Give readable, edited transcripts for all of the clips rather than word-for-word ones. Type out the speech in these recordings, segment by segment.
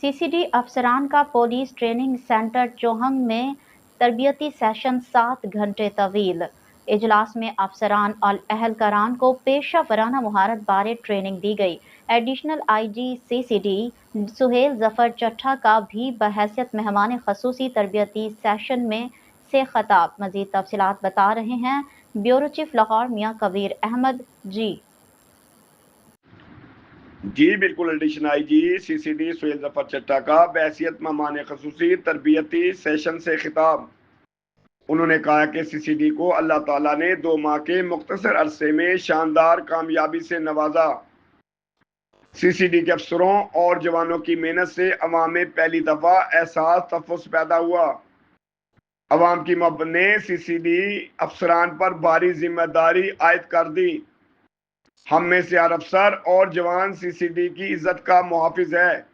CCD अफसरान का police training centre चौहंग में तरबियती सेशन 7 घंटे तवील। इजलास में अफसरान और अहलकारान को पेशा वराना महारत बारे ट्रेनिंग दी गई। Additional IG CCD Suhail Zafar Chattha का भी बहैसियत मेहमान खसूसी तरबियती सेशन में से खताब। मजीद तफसीलात बता रहे हैं ब्यूरो चीफ लाहौर मियां कबीर अहमद। जी बिल्कुल, additional IG CCD Suhail Zafar Chattha का बहैसियत मेहमान खसूसी तरबियती सेशन से खिताब। उन्होंने कहा कि CCD को अल्लाह ताला ने 2 माह के मुख्तसर अरसे में शानदार कामयाबी से नवाजा। CCD के अफसरों और जवानों की मेहनत से अवाम में पहली दफा एहसास तफुस पैदा हुआ। अवाम की मोहब्बत ने CCD अफसरान पर भारी जिम्मेदारी आयद कर दी। हम में से हर अफसर और जवान CCD की इज्जत का मुहाफिज है।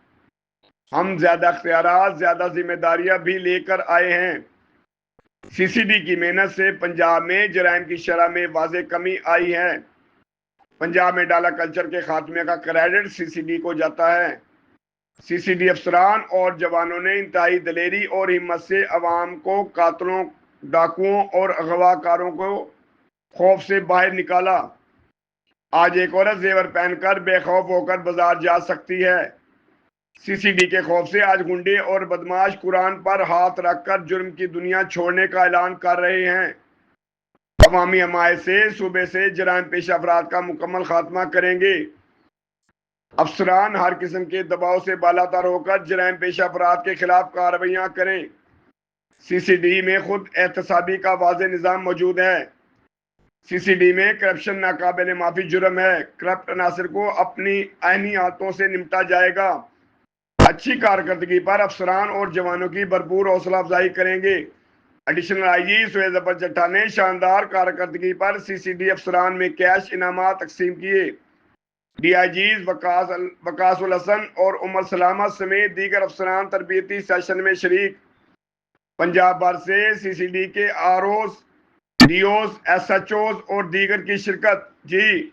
हम ज्यादा इख्तियारात, ज्यादा जिम्मेदारियां भी लेकर आए हैं। CCD की मेहनत से पंजाब में जराइम की शरह में वाज़ेह कमी आई है। पंजाब में डाला कल्चर के खात्मे का क्रेडिट CCD को जाता है। CCD अफसरान और जवानों ने इंतहाई दलेरी और हिम्मत से अवाम को कातलों, डाकुओं और अगवाकारों को खौफ से बाहर निकाला। आज एक औरत जेवर पहनकर बेखौफ होकर बाजार जा सकती है। CCD के खौफ से आज गुंडे और बदमाश कुरान पर हाथ रखकर जुर्म की दुनिया छोड़ने का ऐलान कर रहे हैं। अवामी हमायत से सूबे से जराइम पेश अफराद का मुकम्मल खात्मा करेंगे। अफसरान हर किस्म के दबाव से बालातर होकर जराइम पेश अफराद के खिलाफ कार्रवाइयां करें। CCD में खुद एहतसाबी का वाज़ेह निज़ाम मौजूद है। CCD में करप्शन नाकाबिल माफी जुर्म है। करप्ट अनासर को अपनी आईनी हाथों से निपटा जाएगा। अच्छी कारकर्दगी पर अफसरान और जवानों की भरपूर हौसला अफजाई करेंगे। एडिशनल IG सुहेल जफर चट्टा ने शानदार कारकर्दगी पर CCD अफसरान में कैश इनामात तकसीम किए। DIGs वकासुल हसन और उमर सलामत समेत दीगर अफसरान तरबियती सेशन में शरीक। पंजाब भर से CCD के ROs, DOs, SHOs और दीगर की शिरकत। जी।